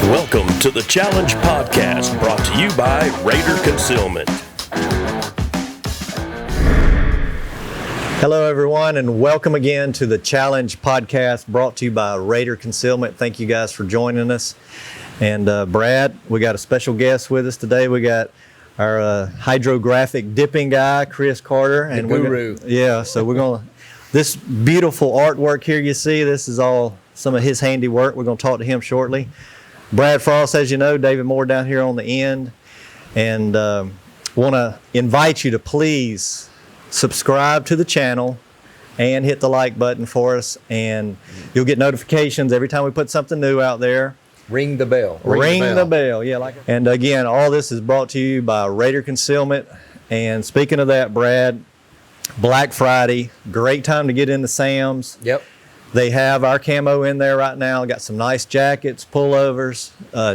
Welcome to the Challenge Podcast, brought to you by Raider Concealment. Hello, everyone, and welcome again to the Challenge Podcast, brought to you by Raider Concealment. Thank you guys for joining us. And Brad, we got a special guest with us today. We got our hydrographic dipping guy, Chris Carter. And the guru. So we're going to, this beautiful artwork here you see, this is all some of his handiwork. We're going to talk to him shortly. Brad Frost, as you know, David Moore down here on the end. And want to invite you to please subscribe to the channel and hit the like button for us. And you'll get notifications every time we put something new out there. Ring the bell. Ring the bell. Yeah. And again, all this is brought to you by Raider Concealment. And speaking of that, Brad, Black Friday, great time to get into Sam's. Yep. They have our camo in there right now. Got some nice jackets, pullovers,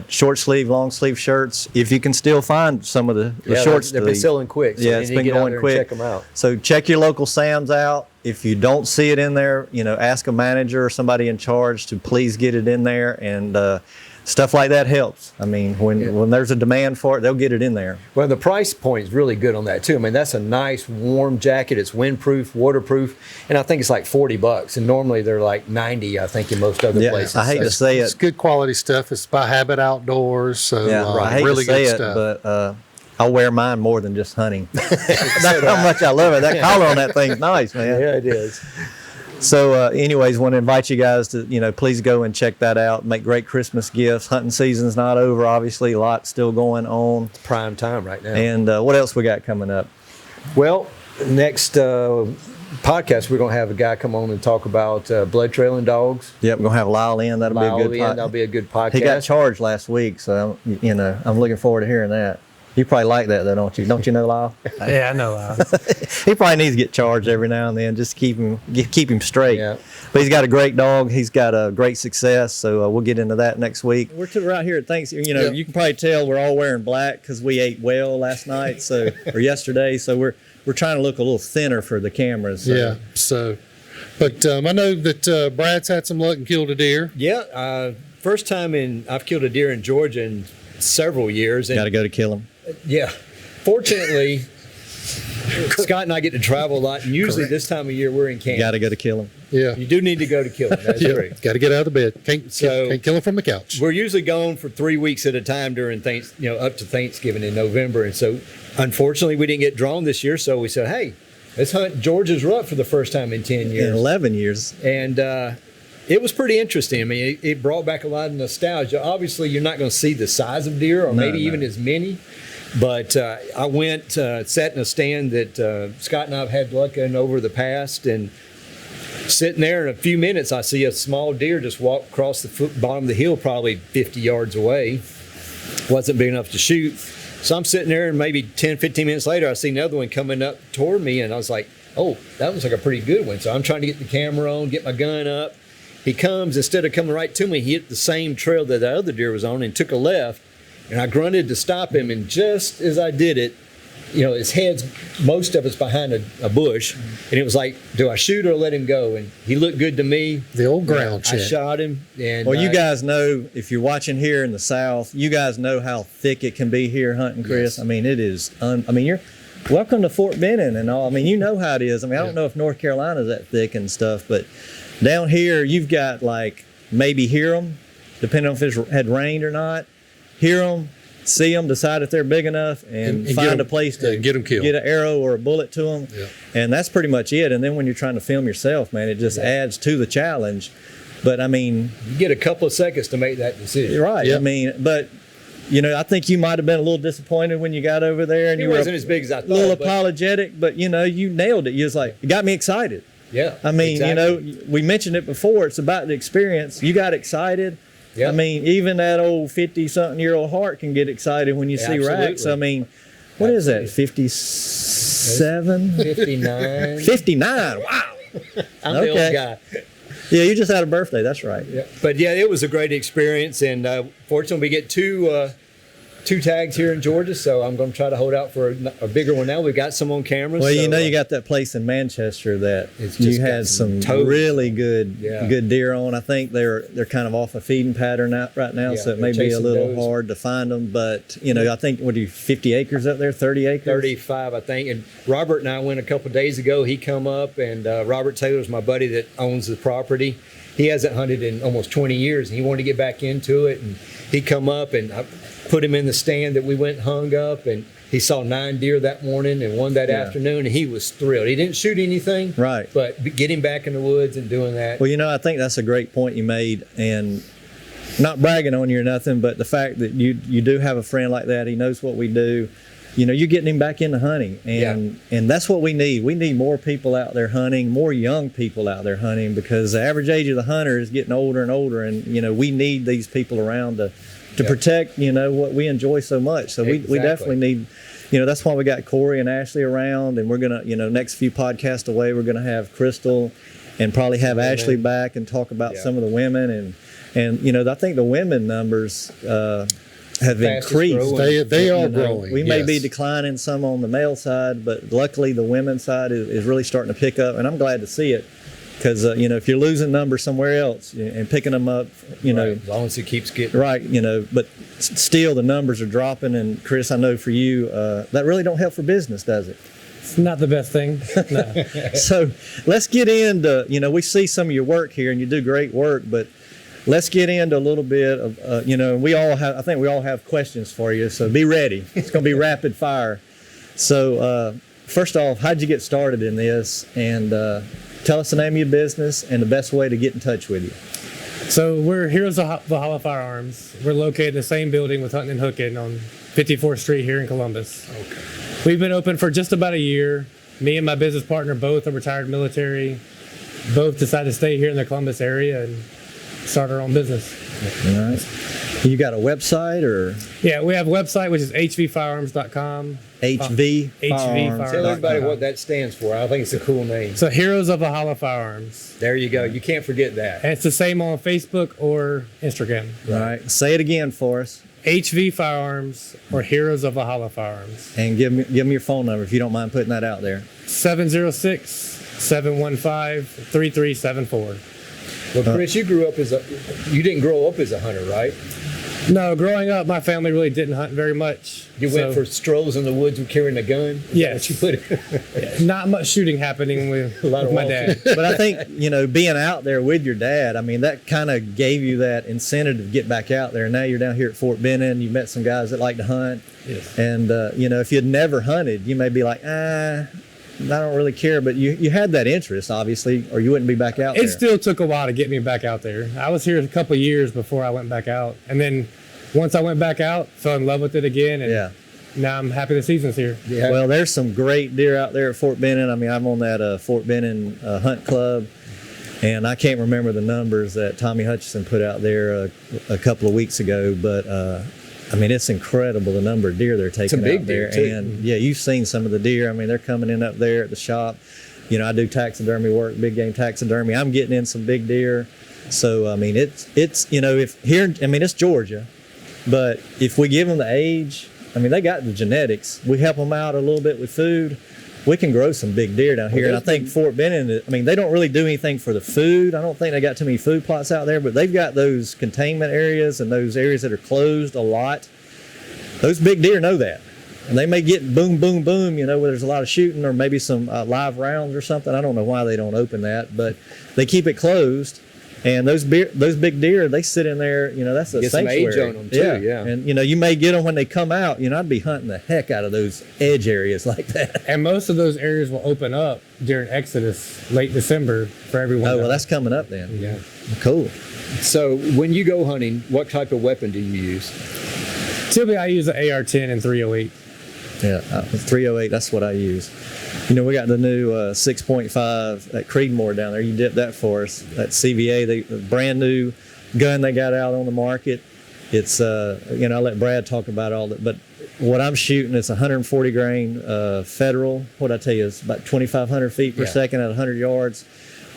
short sleeve, long sleeve shirts. If you can still find some of the shorts. They've been selling quick. So yeah, it's been going quick. Check them out. So check your local Sam's out. If you don't see it in there, ask a manager or somebody in charge to please get it in there. And stuff like that helps. I mean, when there's a demand for it, they'll get it in there. Well, the price point is really good on that too. I mean, that's a nice warm jacket. It's windproof, waterproof, and I think it's like $40. And normally they're like $90, I think, in most other places. I hate to say It's good quality stuff. It's by Habit Outdoors, so I hate really to say good it, stuff. but I wear mine more than just hunting. That's how much I love it. That collar on that thing's nice, man. Yeah, it is. So anyways, want to invite you guys to, please go and check that out. Make great Christmas gifts. Hunting season's not over, obviously. A lot still going on. It's prime time right now. And what else we got coming up? Well, next podcast, we're going to have a guy come on and talk about blood trailing dogs. Yep, we're going to have Lyle in. That'll be a good podcast. He got charged last week, so, I'm looking forward to hearing that. You probably like that, though, don't you? Don't you know Lyle? Yeah, I know Lyle. He probably needs to get charged every now and then, just keep him straight. Yeah. But he's got a great dog. He's got a great success, so we'll get into that next week. We're right here at Thanksgiving. You can probably tell we're all wearing black because we ate well last night, or yesterday. So we're trying to look a little thinner for the cameras. But I know that Brad's had some luck and killed a deer. Yeah, first time I've killed a deer in Georgia in several years. Got to go to kill him. Yeah. Fortunately, Scott and I get to travel a lot, and usually this time of year we're in camp. Got to go to kill him. Yeah. You do need to go to kill him. That's great. Got to get out of the bed. Can't kill him from the couch. We're usually gone for 3 weeks at a time during up to Thanksgiving in November, and so unfortunately we didn't get drawn this year. So we said, hey, let's hunt Georgia's Rut for the first time in 10 years. In 11 years. And it was pretty interesting. I mean, it brought back a lot of nostalgia. Obviously, you're not going to see the size of deer or maybe even as many. But I went, sat in a stand that Scott and I have had luck in over the past, and sitting there in a few minutes, I see a small deer just walk across the bottom of the hill, probably 50 yards away. Wasn't big enough to shoot. So I'm sitting there, and maybe 10, 15 minutes later, I see another one coming up toward me, and I was like, oh, that was like a pretty good one. So I'm trying to get the camera on, get my gun up. He comes, instead of coming right to me, he hit the same trail that the other deer was on and took a left. And I grunted to stop him, and just as I did it, his head's, most of it's behind a bush, and it was like, do I shoot or let him go? And he looked good to me. The old ground check. I shot him. And well, you guys know, if you're watching here in the South, you guys know how thick it can be here hunting, Chris. Yes. I mean, it is, you're welcome to Fort Benning and all. I mean, you know how it is. I mean, I don't know if North Carolina's that thick and stuff, but down here, you've got maybe hear them, depending on if it had rained or not. Hear them, see them, decide if they're big enough, and find a place to get them killed. Get an arrow or a bullet to them. Yeah. And that's pretty much it. And then when you're trying to film yourself, man, it just adds to the challenge. But I mean, you get a couple of seconds to make that decision. You're right. Yep. I mean, but I think you might have been a little disappointed when you got over there, and It you wasn't as big as I thought. A little apologetic, but you nailed it. You was like, it got me excited. Yeah. I mean, exactly. we mentioned it before. It's about the experience. You got excited. Yeah. I mean, even that old 50-something-year-old heart can get excited when you see racks. I mean, what is that, 57? 59. 59, wow. I'm the old guy. Yeah, you just had a birthday, that's right. Yeah. But yeah, it was a great experience, and fortunately we get two 2 tags here in Georgia, so I'm going to try to hold out for a bigger one now. We got some on camera. Well, so, you got that place in Manchester that It's just you got had some some toads. really good Yeah. good deer on. I think they're kind of off a feeding pattern out right now, Yeah, so it they're may be a chasing little does. hard to find them. But I think 50 acres up there, 30 acres. 35, I think. And Robert and I went a couple days ago. He come up, and Robert Taylor's my buddy that owns the property. He hasn't hunted in almost 20 years, and he wanted to get back into it. And he come up, and I put him in the stand that we went and hung up, and he saw 9 deer that morning and 1 that Yeah. afternoon, and he was thrilled. He didn't shoot anything, Right. But getting back in the woods and doing that. Well, I think that's a great point you made, and not bragging on you or nothing, but the fact that you do have a friend like that, he knows what we do. You're getting him back into hunting, and that's what we need. We need more people out there hunting, more young people out there hunting, because the average age of the hunter is getting older and older, and we need these people around to protect what we enjoy so much. So we Exactly. definitely need. That's why we got Corey and Ashley around, and we're gonna next few podcasts away we're gonna have Crystal, and probably have Ashley back and talk about Yeah. some of the women, and I think the women numbers have Fastest increased. growing. They are growing. We may be yes. declining some on the male side, but luckily the women's side is really starting to pick up, and I'm glad to see it, because if you're losing numbers somewhere else and picking them up, Right, as long as it keeps getting right, but still the numbers are dropping. And Chris, I know for you that really don't help for business, does it? It's not the best thing. No. So let's get into we see some of your work here, and you do great work, but let's get into a little bit of I think we all have questions for you, so be ready. It's going to be rapid fire. So first off, how'd you get started in this, and tell us the name of your business and the best way to get in touch with you. So we're Heroes of Valhalla Firearms. We're located in the same building with Hunting and Hooking on 54th Street here in Columbus. Okay. We've been open for just about a year. Me and my business partner both are retired military. Both decided to stay here in the Columbus area and start our own business. All right. You got a website or Yeah, we have a website, which is hvfirearms.com. HV? Firearms. Tell everybody what that stands for. I think it's a cool name. So Heroes of Valhalla Firearms. There you go. You can't forget that. And it's the same on Facebook or Instagram. All right. Say it again for us, HV Firearms or Heroes of Valhalla Firearms. and give me your phone number if you don't mind putting that out there. 706-715-3374. Well, Chris, you didn't grow up as a hunter, right? No, growing up, my family really didn't hunt very much. You went for strolls in the woods with carrying a gun? Is that Yes. what you put it? not much shooting happening with, lot of with my walking. dad. But I think, being out there with your dad, I mean, that kind of gave you that incentive to get back out there. Now you're down here at Fort Benning, you met some guys that like to hunt. Yes. And, if you'd never hunted, you may be like, I don't really care. But you had that interest, obviously, or you wouldn't be back out there. It still took a while to get me back out there. I was here a couple of years before I went back out. And then once I went back out, fell in love with it again. And Yeah. now I'm happy the season's here. Yeah. Well, there's some great deer out there at Fort Benning. I mean, I'm on that Fort Benning hunt club, and I can't remember the numbers that Tommy Hutchison put out there a couple of weeks ago, but I mean, it's incredible the number of deer they're taking big out there. deer, too. And yeah, you've seen some of the deer. I mean, they're coming in up there at the shop. I do taxidermy work, big game taxidermy. I'm getting in some big deer. So I mean, it's if here, I mean, it's Georgia. But if we give them the age, I mean, they got the genetics. We help them out a little bit with food. We can grow some big deer down here. And I think Fort Benning, I mean, they don't really do anything for the food. I don't think they got too many food plots out there, but they've got those containment areas and those areas that are closed a lot. Those big deer know that. And they may get boom, boom, boom, where there's a lot of shooting or maybe some live rounds or something. I don't know why they don't open that, but they keep it closed. And those big deer, they sit in there, that's a Get some sanctuary. age on them, too, yeah. And, you may get them when they come out. I'd be hunting the heck out of those edge areas like that. And most of those areas will open up during Exodus, late December, for everyone. Oh, to well, hunt. that's coming up then. Yeah. Cool. So when you go hunting, what type of weapon do you use? Typically, I use an AR-10 and 308. Yeah, 308, that's what I use. We got the new 6.5 at Creedmoor down there. You dipped that for us. That CVA, the brand new gun they got out on the market. It's, I'll let Brad talk about all that. But what I'm shooting is 140 grain Federal. What I tell you, it's about 2,500 feet per second at 100 yards.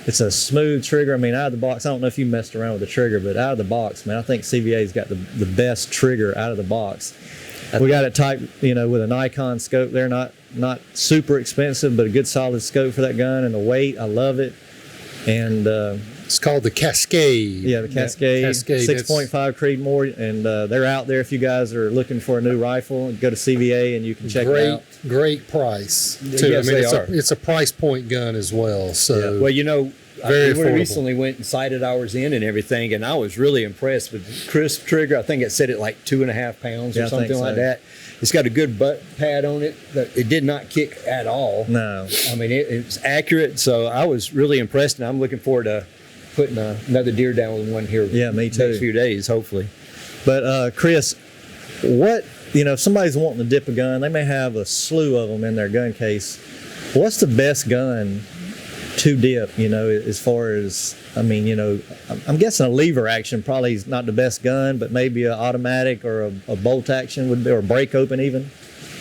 It's a smooth trigger. I mean, out of the box, I don't know if you messed around with the trigger, but out of the box, man, I think CVA's got the best trigger out of the box. We got it typed, with a Nikon scope there, not super expensive, but a good solid scope for that gun, and the weight, I love it. And It's called the Cascade. yeah, the Cascade, Cascade, 6.5 Creedmoor, and they're out there if you guys are looking for a new rifle. Go to CVA and you can check it out. Great price too. Yes, they are. It's a price point gun as well. So Well, Very we affordable. recently went and sighted ours in and everything, and I was really impressed with the crisp trigger. I think it said it like 2.5 pounds Yeah, or I think something like so. that. It's got a good butt pad on it. It did not kick at all. No. I mean, it was accurate, so I was really impressed, and I'm looking forward to putting another deer down with one here. Yeah, me too. Next few days, hopefully. But Chris, what if somebody's wanting to dip a gun, they may have a slew of them in their gun case. What's the best gun to dip? As far as I'm guessing a lever action probably is not the best gun, but maybe an automatic or a bolt action would be, or a break open even.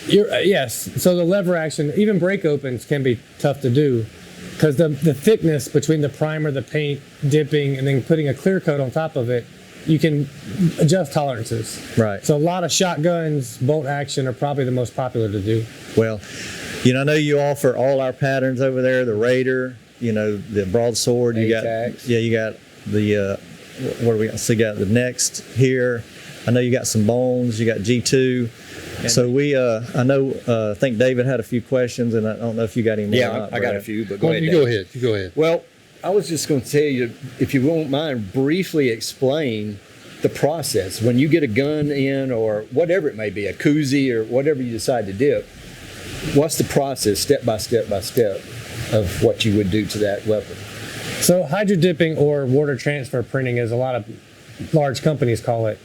Yes. So the lever action, even break opens can be tough to do because the thickness between the primer, the paint, dipping, and then putting a clear coat on top of it, you can adjust tolerances. Right. So a lot of shotguns, bolt action are probably the most popular to do. Well, I know you offer all our patterns over there, the Raider, the broadsword. You ATACs. you got the, what do we got? So you got the Next here. I know you got some Bones, you got G2. So I think David had a few questions, and I don't know if you got any more. or Yeah, not, I got a Brad. few, but go Well, ahead. you Dave. go ahead. You go ahead. Well, I was just going to tell you, if you won't mind, briefly explain the process. When you get a gun in, or whatever it may be, a koozie or whatever you decide to dip, what's the process, step by step by step, of what you would do to that weapon? So hydro dipping or water transfer printing, as a lot of large companies call it,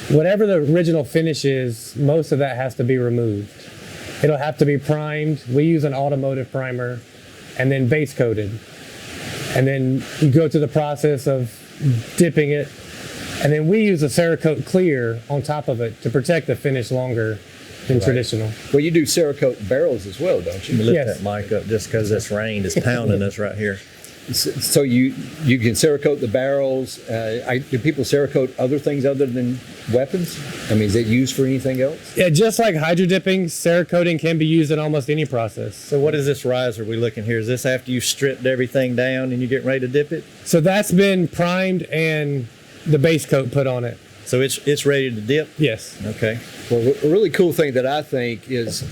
whatever the original finish is, most of that has to be removed. It'll have to be primed. We use an automotive primer, and then base coated. And then you go through the process of dipping it, and then we use a Cerakote clear on top of it to protect the finish longer than traditional. Well, you do Cerakote barrels as well, don't Let me you? lift Yes. that mic up just because this rain is pounding us right here. So you can Cerakote the barrels. Do people Cerakote other things other than weapons? I mean, is it used for anything else? Yeah, just like hydro dipping, Cerakoting can be used in almost any process. So what is this riser we looking here? Is this after you stripped everything down and you get ready to dip it? So that's been primed and the base coat put on it. So it's ready to dip? Yes. Okay. Well, a really cool thing that I think is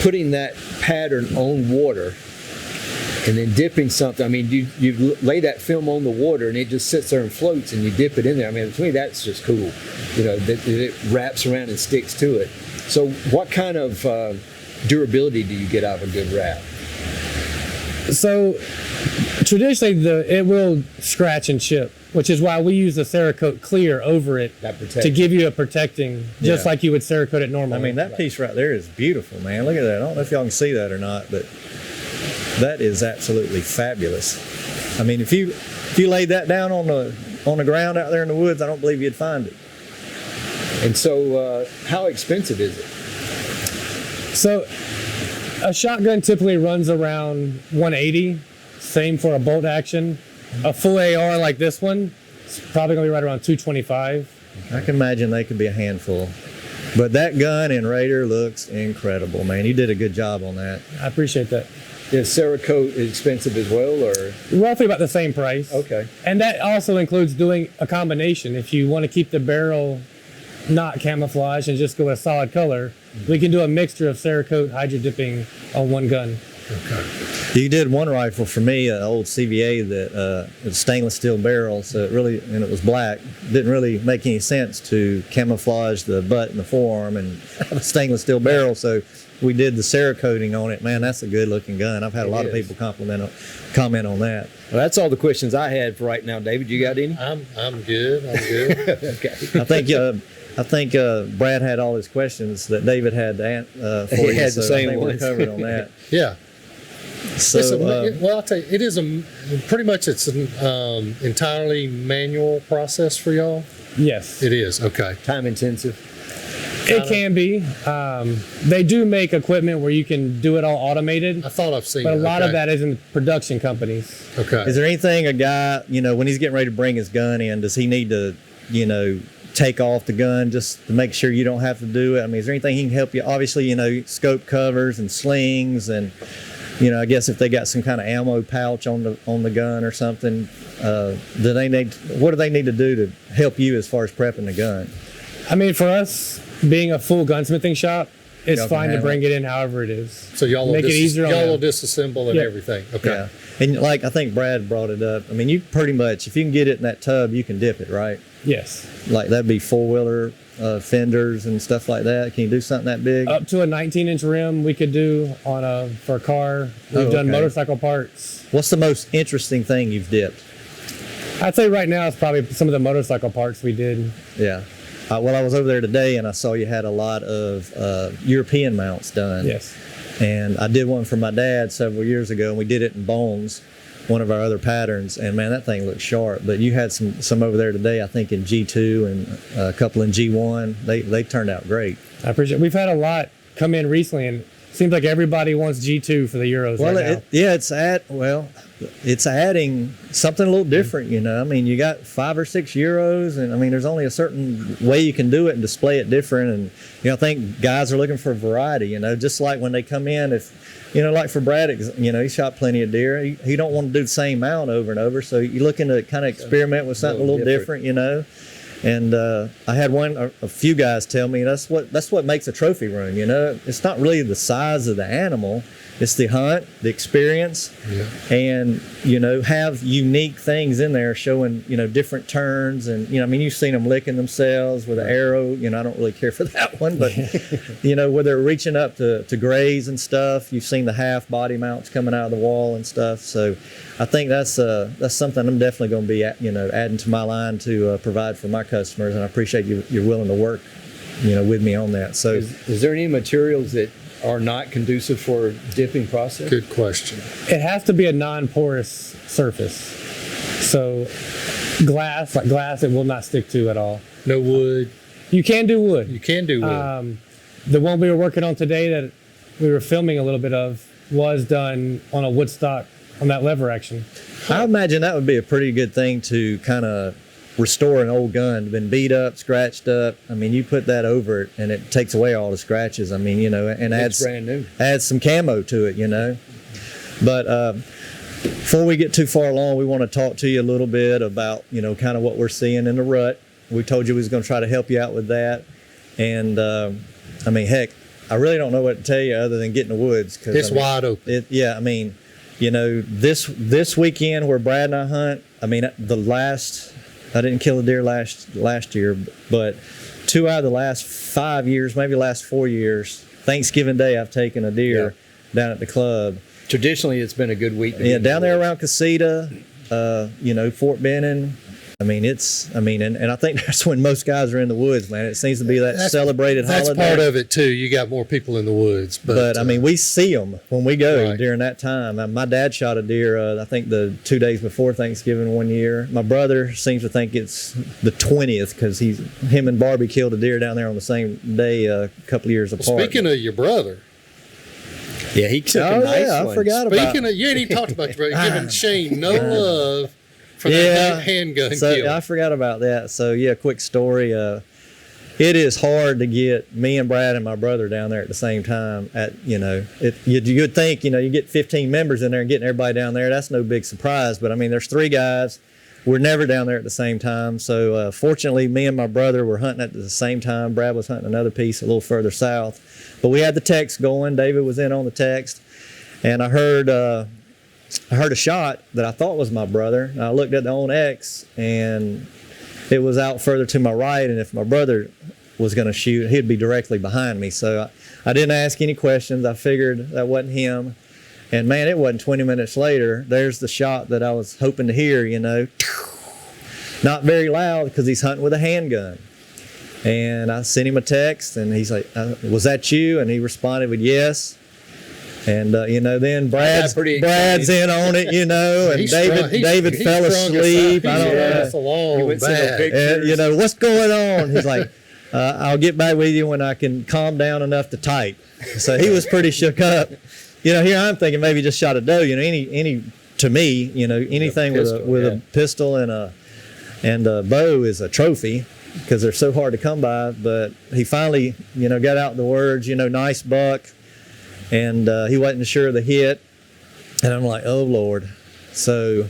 putting that pattern on water and then dipping something. I mean, you lay that film on the water and it just sits there and floats, and you dip it in there. I mean, to me, that's just cool. That it wraps around and sticks to it. So what kind of durability do you get out of a good wrap? So traditionally, it will scratch and chip, which is why we use the Cerakote clear over it That protects. to give you a protecting, just Yeah. like you would Cerakote it normally. I mean, that piece right there is beautiful, man. Look at that. I don't know if y'all can see that or not, but that is absolutely fabulous. I mean, if you laid that down on the ground out there in the woods, I don't believe you'd find it. And so, how expensive is it? So a shotgun typically runs around 180. Same for a bolt action. A full AR like this one, it's probably gonna be right around 225. I can imagine they could be a handful. But that gun in Raider looks incredible, man. You did a good job on that. I appreciate that. Is Cerakote expensive as well, or? Roughly about the same price. Okay. And that also includes doing a combination. If you want to keep the barrel not camouflage and just go a solid color, we can do a mixture of Cerakote hydro dipping on one gun. You did one rifle for me, an old CVA that it was stainless steel barrel, so and it was black. Didn't really make any sense to camouflage the butt and the forearm and have a stainless steel barrel, so we did the Cerakoting on it. Man, that's a good looking gun. I've had a lot of people comment on that. Well, that's all the questions I had for right now. David, you got any? I'm good. I'm good. Okay. I think Brad had all his questions that David had for He you. had the so same I think we're ones. covered on that. Yeah. So Well, I'll tell you, it is pretty much it's an entirely manual process for y'all. Yes, It is. Okay. Time intensive. it can be. They do make equipment where you can do it all automated, I thought I've seen but a it. lot Okay. of that is in production companies. Okay. is there anything a guy, when he's getting ready to bring his gun in, does he need to, take off the gun just to make sure you don't have to do it? I mean, is there anything he can help you? Obviously, scope covers and slings, and I guess if they got some kind of ammo pouch on the gun or something, what do they need to do to help you as far as prepping the gun? I mean, for us, being a full gunsmithing shop, it's Y'all can fine to handle bring it in however it is. So y'all will, Make it easier on y'all will them. disassemble and Yeah. everything. Okay. Yeah. And like I think Brad brought it up, I mean, you pretty much, if you can get it in that tub, you can dip it, right? Yes. Like that'd be four-wheeler fenders and stuff like that. Can you do something that big? Up to a 19-inch rim we could do for a car. We've done okay. motorcycle parts. What's the most interesting thing you've dipped? I'd say right now it's probably some of the motorcycle parts we did. Yeah. Well, I was over there today and I saw you had a lot of European mounts done. Yes. And I did one for my dad several years ago, and we did it in Bones, one of our other patterns. And man, that thing looked sharp. But you had some over there today, I think in G2 and a couple in G1. They turned out great. I appreciate it. We've had a lot come in recently, and it seems like everybody wants G2 for the Euros Well, right now. it's adding something a little different, I mean, you got 5 or 6 Euros, and I mean, there's only a certain way you can do it and display it different. And I think guys are looking for variety. Just like when they come in, if like for Brad, he shot plenty of deer. He don't want to do the same mount over and over, so you're looking to kind of experiment with something a little different. And I had a few guys tell me that's what makes a trophy room. It's not really the size of the animal. It's the hunt, the experience, and have unique things in there showing different turns, and I mean, you've seen them licking themselves with an arrow. I don't really care for that one, but where they're reaching up to graze and stuff. You've seen the half body mounts coming out of the wall and stuff. So I think that's something I'm definitely going to be adding to my line to provide for my customers, and I appreciate you're willing to work with me on that. So Is there any materials that are not conducive for dipping process? Good question. It has to be a non-porous surface. So glass, it will not stick to at all. No wood. You can do wood. You can do wood. The one we were working on today that we were filming a little bit of was done on a wood stock on that lever action. I imagine that would be a pretty good thing to kind of restore an old gun, been beat up, scratched up. I mean, you put that over it and it takes away all the scratches. I mean, and It's brand new. adds some camo to it, But before we get too far along, we want to talk to you a little bit about, kind of what we're seeing in the rut. We told you we was going to try to help you out with that. And I mean, heck, I really don't know what to tell you other than get in the woods. Cause, It's wide open. This weekend where Brad and I hunt, I mean, I didn't kill a deer last year, but 2 out of the last 5 years, maybe last 4 years, Thanksgiving Day, I've taken a deer down at the club. Traditionally, it's been a good week. Yeah, down there around Casita, Fort Benning. I mean, and I think that's when most guys are in the woods, man. It seems to be that celebrated That's holiday. part of it too. You got more people in the woods, But I mean, we see them when we go Right. during that time. My dad shot a deer, I think the 2 days before Thanksgiving one year. My brother seems to think it's the 20th because him and Barbie killed a deer down there on the same day a couple of years apart. Speaking of your brother, Yeah, he took a nice one. I forgot about. speaking of, you ain't even talked about your brother. Giving Shane no love for that handgun so kill. I forgot about that. So yeah, quick story. It is hard to get me and Brad and my brother down there at the same time. You'd think you get 15 members in there and getting everybody down there. That's no big surprise. But I mean, there's 3 guys. We're never down there at the same time. So fortunately, me and my brother were hunting at the same time. Brad was hunting another piece a little further south. But we had the text going. David was in on the text, and I heard a shot that I thought was my brother. And I looked at the OnX, and it was out further to my right. And if my brother was going to shoot, he'd be directly behind me. So I didn't ask any questions. I figured that wasn't him. And man, it wasn't 20 minutes later. There's the shot that I was hoping to hear. Not very loud because he's hunting with a handgun. And I sent him a text, and he's like, "Was that you?" And he responded with yes. And then Brad's in on it, and He's David strung fell us up. asleep. I don't He's know. strung us along He went to the bad. big- And, what's going on? He's like, I'll get back with you when I can calm down enough to type. So he was pretty shook up. Here I'm thinking maybe just shot a doe. To me, anything with a pistol and a bow is a trophy. because they're so hard to come by. But he finally, got out the words, nice buck, and he wasn't sure of the hit. And I'm like, oh Lord. So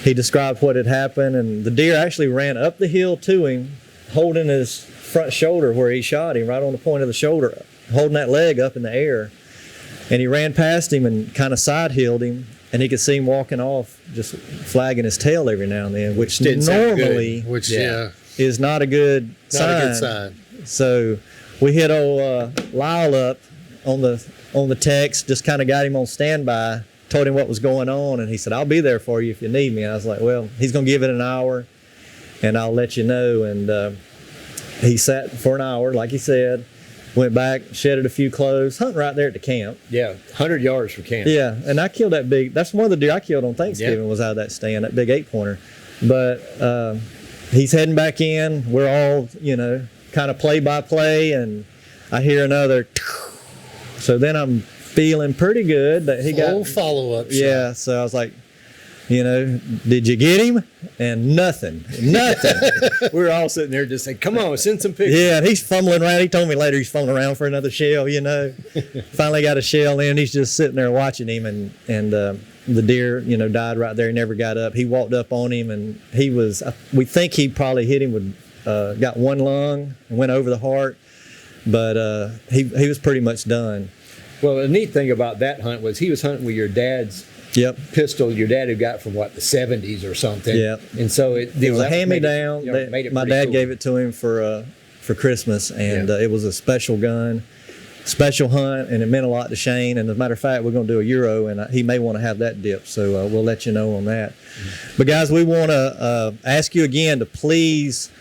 he described what had happened, and the deer actually ran up the hill to him, holding his front shoulder where he shot him, right on the point of the shoulder, holding that leg up in the air. And he ran past him and kind of side-hilled him, and he could see him walking off, just flagging his tail every now and then, which normally is not a good sign. Not a good sign. So we hit old Lyle up on the text, just kind of got him on standby, told him what was going on, and he said, I'll be there for you if you need me. And I was like, well, he's going to give it an hour, and I'll let you know. And he sat for an hour, like he said, went back, shedded a few clothes, hunting right there at the camp. Yeah, 100 yards from camp. Yeah, and I killed that big, that's one of the deer I killed on Thanksgiving, was out of that stand, that big 8-pointer. But he's heading back in. We're all, kind of play by play, and I hear another. So then I'm feeling pretty good that he got. Full follow-up shot. Yeah, so I was like, did you get him? And nothing. We were all sitting there just saying, come on, send some pictures. Yeah, and he's fumbling around. He told me later he's fumbling around for another shell, Finally got a shell in. He's just sitting there watching him, and the deer, died right there. He never got up. He walked up on him, and we think he probably hit him with, got one lung and went over the heart, but he was pretty much done. Well, the neat thing about that hunt was he was hunting with your dad's pistol your dad had got from the 70s or something. Yep. And so it was a hand-me-down. My dad gave it to him for Christmas, and it was a special gun, special hunt, and it meant a lot to Shane. And as a matter of fact, we're going to do a Euro, and he may want to have that dip, so we'll let you know on that. Mm-hmm. But guys, we want to ask you again to please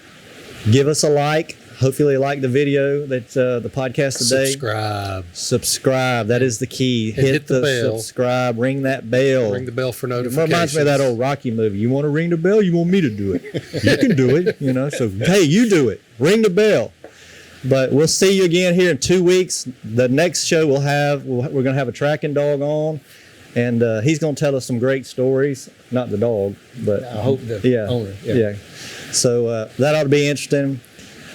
give us a like. Hopefully you like the video, that the podcast today. Subscribe. That is the key. Hit the bell. Subscribe. Ring that bell. Ring the bell for notifications. It reminds me of that old Rocky movie. You want to ring the bell? You want me to do it? You can do it. So hey, you do it. Ring the bell. But we'll see you again here in 2 weeks. The next show we're going to have a tracking dog on, and he's going to tell us some great stories. Not the dog, but I hope the owner. Yeah. So that ought to be interesting.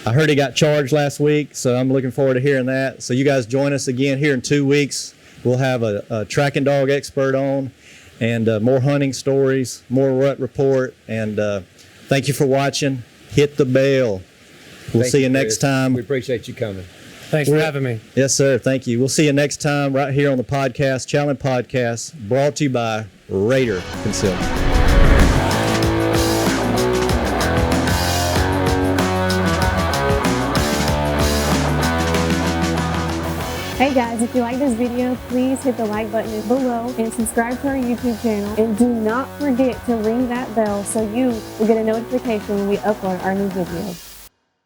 I heard he got charged last week, so I'm looking forward to hearing that. So you guys join us again here in 2 weeks. We'll have a tracking dog expert on, and more hunting stories, more rut report. And thank you for watching. Hit the bell. We'll see you next time. We appreciate you coming. Thanks for having me. Yes, sir. Thank you. We'll see you next time right here on the podcast, Challenge Podcast, brought to you by Raider Concealment. Hey guys, if you like this video, please hit the like button below and subscribe to our YouTube channel. And do not forget to ring that bell so you will get a notification when we upload our new video.